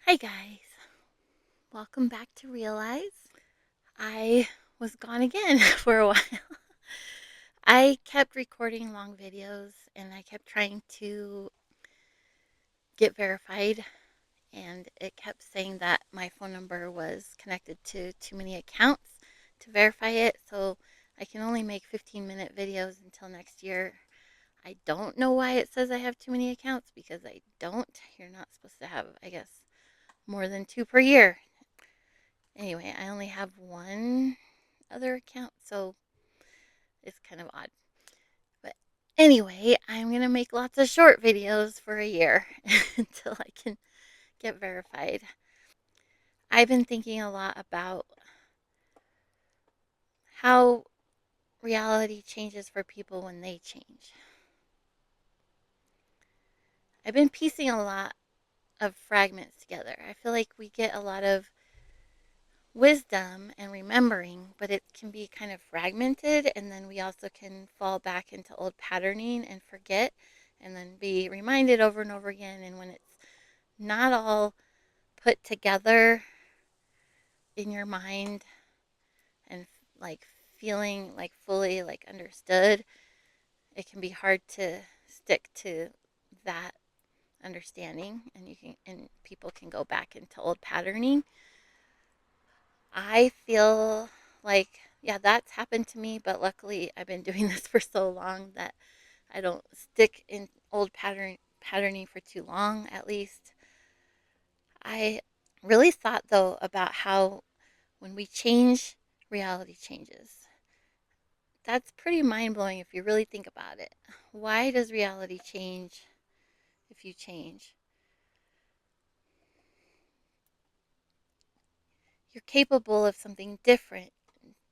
Hi guys, welcome back to Realize. I was gone again for a while. I kept recording long videos and I kept trying to get verified, and it kept saying that my phone number was connected to too many accounts to verify it, so I can only make 15-minute videos until next year. I don't know why it says I have too many accounts, because I don't. You're not supposed to have, I guess, more than two per year. Anyway, I only have one other account, so it's kind of odd. But anyway, I'm going to make lots of short videos for a year until I can get verified. I've been thinking a lot about how reality changes for people when they change. I've been piecing a lot of fragments together. I feel like we get a lot of wisdom and remembering, but it can be kind of fragmented, and then we also can fall back into old patterning and forget, and then be reminded over and over again. And when it's not all put together in your mind and like feeling like fully like understood, it can be hard to stick to that understanding, and people can go back into old patterning. I feel like, yeah, that's happened to me, but luckily I've been doing this for so long that I don't stick in old patterning for too long, at least. I really thought, though, about how when we change, reality changes. That's pretty mind blowing if you really think about it. Why does reality change if you change? You're capable of something different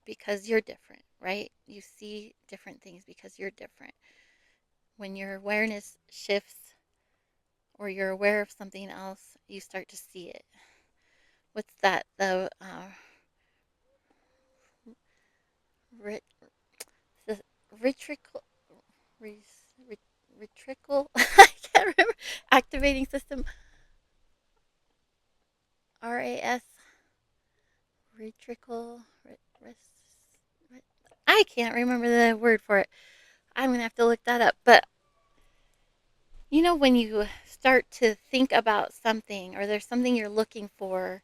because you're different, right? You see different things because you're different. When your awareness shifts or you're aware of something else, you start to see it. What's that? Rit, the Retrical, Retrical, I can't remember, activating system, RAS, Retrical, I can't remember the word for it. I'm going to have to look that up. But when you start to think about something, or there's something you're looking for,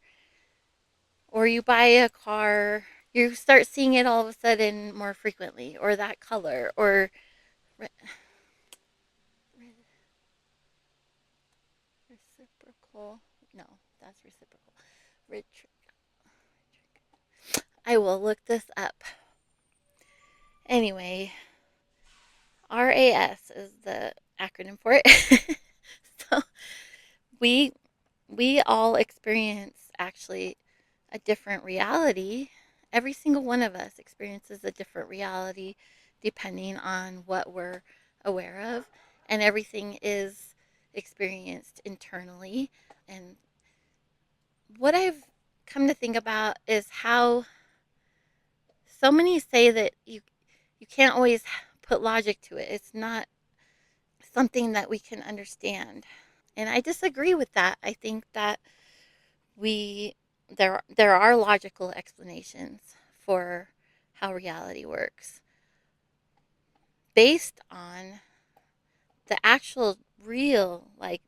or you buy a car, you start seeing it all of a sudden more frequently, or that color, or re- reciprocal. No, that's reciprocal. Ret- I will look this up. Anyway, RAS is the acronym for it. So we we all experience actually a different reality. Every single one of us experiences a different reality depending on what we're aware of, and everything is experienced internally. And what I've come to think about is how so many say that you can't always put logic to it. It's not something that we can understand. And I disagree with that. I think that we there are logical explanations for how reality works based on the actual real, like,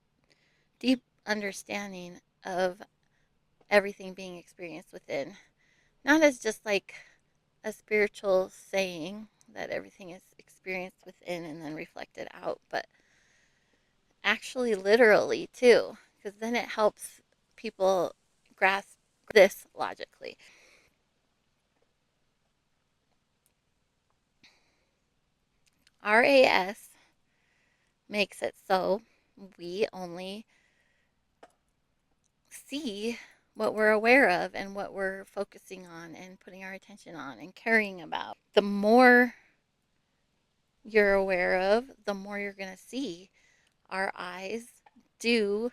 deep understanding of everything being experienced within, not as just like a spiritual saying that everything is experienced within and then reflected out, but actually literally too, because then it helps people grasp this logically. RAS makes it so we only see what we're aware of and what we're focusing on and putting our attention on and caring about. The more you're aware of, the more you're going to see. Our eyes do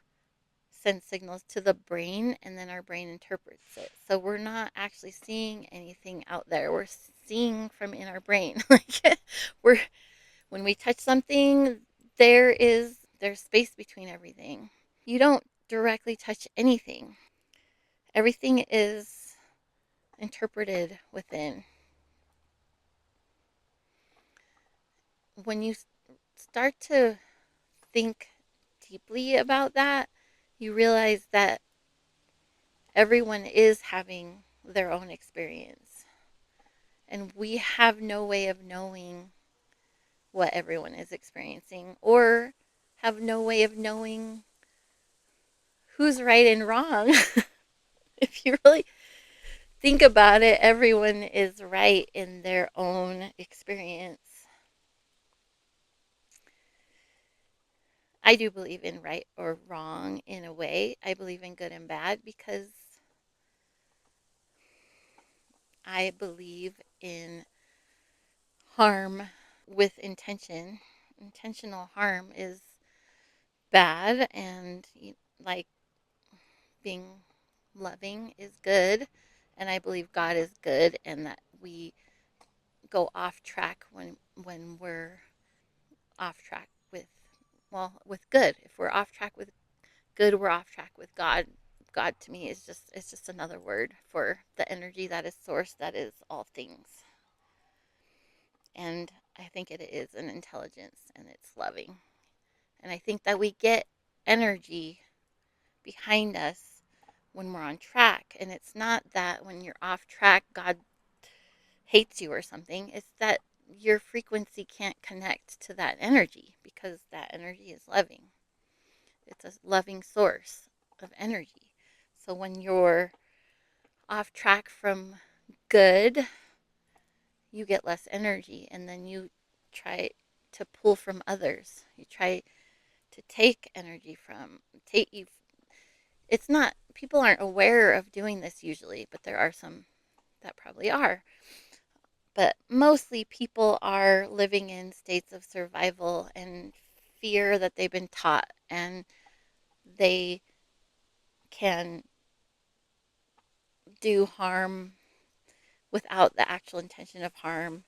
send signals to the brain, and then our brain interprets it. So we're not actually seeing anything out there. We're seeing from in our brain. Like, we're when we touch something, there's space between everything. You don't directly touch anything. Everything is interpreted within. When you start to think deeply about that, you realize that everyone is having their own experience. And we have no way of knowing what everyone is experiencing, or have no way of knowing who's right and wrong. If you really think about it, everyone is right in their own experience. I do believe in right or wrong in a way. I believe in good and bad because I believe in harm with intention. Intentional harm is bad, and like being loving is good. And I believe God is good, and that we go off track when we're off track with, well, with good. If we're off track with good, we're off track with God. God to me is just, it's just another word for the energy that is source, that is all things. And I think it is an intelligence, and it's loving. And I think that we get energy behind us when we're on track. And it's not that when you're off track, God hates you or something. It's that your frequency can't connect to that energy, because that energy is loving. It's a loving source of energy. So when you're off track from good, you get less energy, and then you try to pull from others. You try to take energy from, take you. It's not, people aren't aware of doing this usually, but there are some that probably are. But mostly people are living in states of survival and fear that they've been taught, and they can do harm without the actual intention of harm,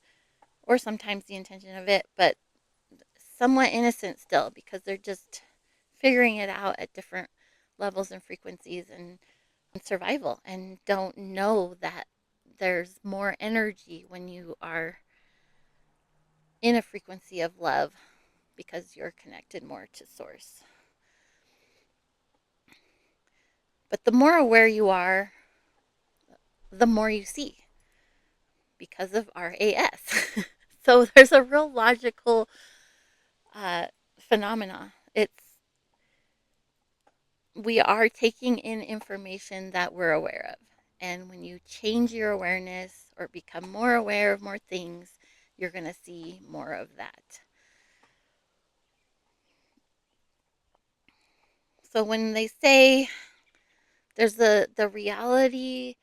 or sometimes the intention of it, but somewhat innocent still, because they're just figuring it out at different levels and frequencies and survival, and don't know that there's more energy when you are in a frequency of love, because you're connected more to source. But the more aware you are, the more you see, because of RAS. So there's a real logical uh, phenomena. We are taking in information that we're aware of. And when you change your awareness or become more aware of more things, you're going to see more of that. So when they say there's the reality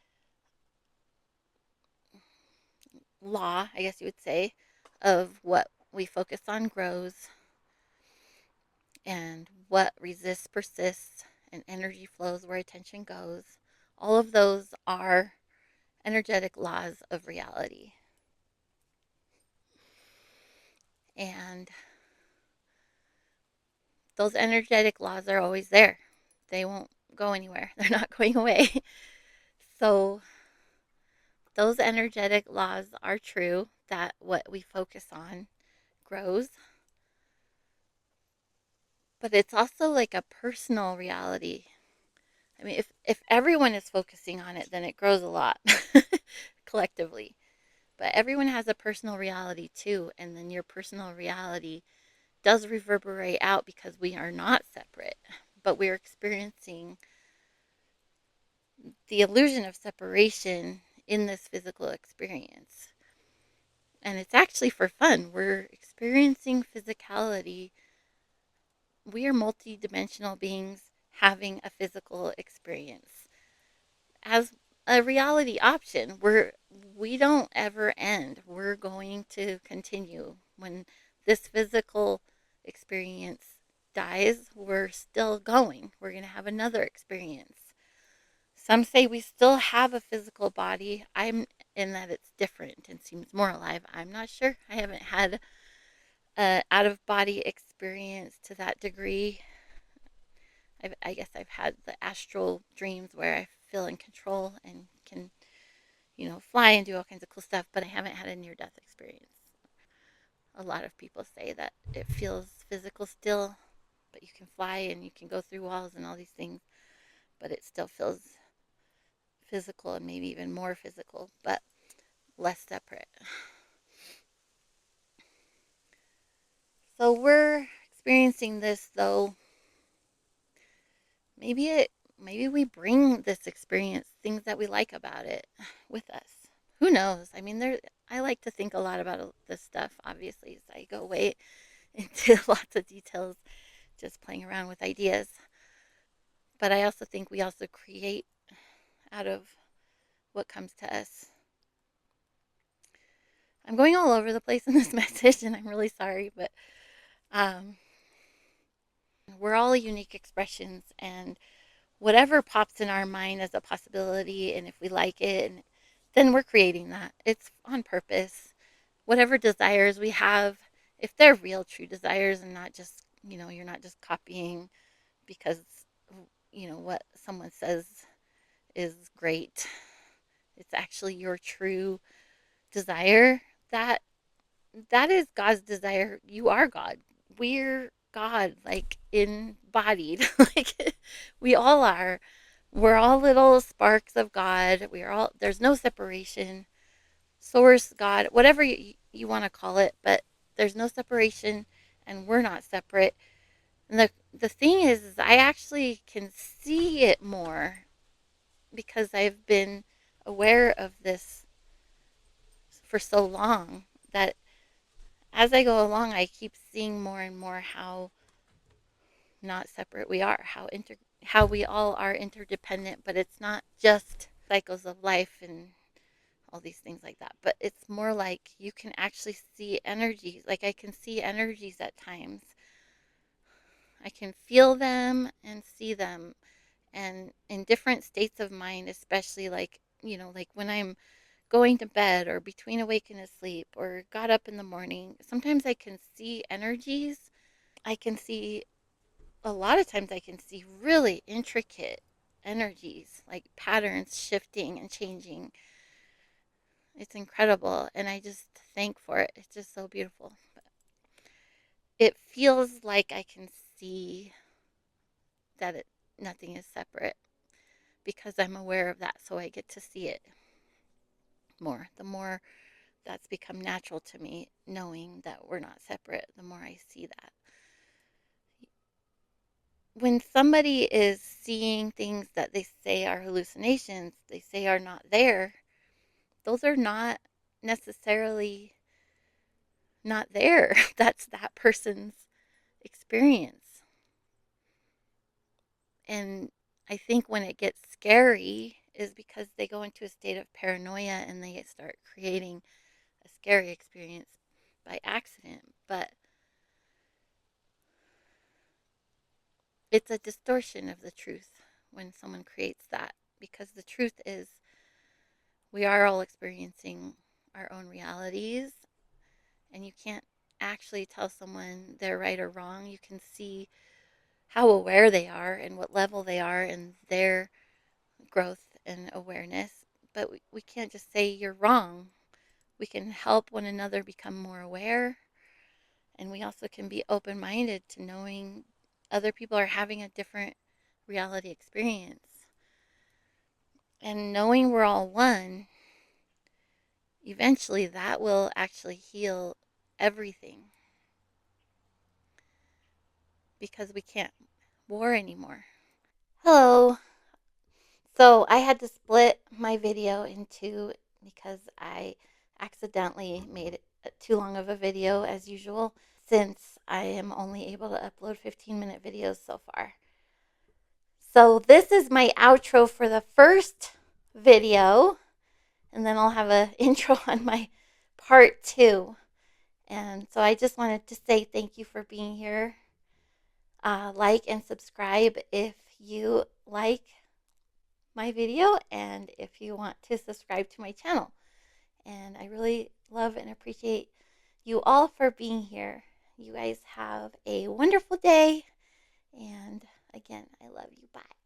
law, I guess you would say, of what we focus on grows, and what resists persists, and energy flows where attention goes. All of those are energetic laws of reality. And those energetic laws are always there. They won't go anywhere. They're not going away. So those energetic laws are true, that what we focus on grows. But it's also like a personal reality. I mean, if everyone is focusing on it, then it grows a lot collectively. But everyone has a personal reality too, and then your personal reality does reverberate out, because we are not separate, but we're experiencing the illusion of separation in this physical experience. And it's actually for fun. We're experiencing physicality. We are multidimensional beings having a physical experience as a reality option. We don't ever end. We're going to continue. When this physical experience dies, we're still going. We're going to have another experience. Some say we still have a physical body. I'm in that it's different and seems more alive. I'm not sure. I haven't had an out of body experience to that degree. I guess I've had the astral dreams where I feel in control and can, fly and do all kinds of cool stuff, but I haven't had a near death experience. A lot of people say that it feels physical still, but you can fly and you can go through walls and all these things, but it still feels physical and maybe even more physical, but less separate. So we're experiencing this though. Maybe we bring this experience, things that we like about it, with us. Who knows? I mean, I like to think a lot about this stuff, obviously, as I go way into lots of details, just playing around with ideas. But I also think we also create out of what comes to us. I'm going all over the place in this message, and I'm really sorry, but um, we're all unique expressions, and whatever pops in our mind as a possibility, and if we like it, then we're creating that. It's on purpose. Whatever desires we have, if they're real, true desires, and not just, you're not just copying because, what someone says is great. It's actually your true desire. That is God's desire. You are God. We're God, like embodied. Like we all are. We're all little sparks of God. We are all, there's no separation. Source, God, whatever you want to call it, but there's no separation and we're not separate. And the thing is I actually can see it more because I've been aware of this for so long that as I go along, I keep seeing more and more how not separate we are, how we all are interdependent, but it's not just cycles of life and all these things like that, but it's more like you can actually see energies. Like I can see energies at times. I can feel them and see them, and in different states of mind, especially like, like when I'm going to bed or between awake and asleep or got up in the morning. Sometimes I can see energies. I can see, a lot of times I can see really intricate energies, like patterns shifting and changing. It's incredible, and I just thank for it. It's just so beautiful. It feels like I can see that nothing is separate because I'm aware of that, so I get to see it more. The more that's become natural to me, knowing that we're not separate, the more I see that. When somebody is seeing things that they say are hallucinations, they say are not there, those are not necessarily not there. That's that person's experience. And I think when it gets scary is because they go into a state of paranoia and they start creating a scary experience by accident. But it's a distortion of the truth when someone creates that, because the truth is we are all experiencing our own realities, and you can't actually tell someone they're right or wrong. You can see how aware they are and what level they are in their growth and awareness, but we can't just say you're wrong. We can help one another become more aware, and we also can be open-minded to knowing other people are having a different reality experience. And knowing we're all one, eventually that will actually heal everything, because we can't war anymore. Hello. So I had to split my video in two because I accidentally made it too long of a video as usual, since I am only able to upload 15-minute videos so far. So this is my outro for the first video, and then I'll have an intro on my part two. And so I just wanted to say thank you for being here. Like and subscribe if you like my video and if you want to subscribe to my channel. And I really love and appreciate you all for being here. You guys have a wonderful day, and Again, I love you. Bye.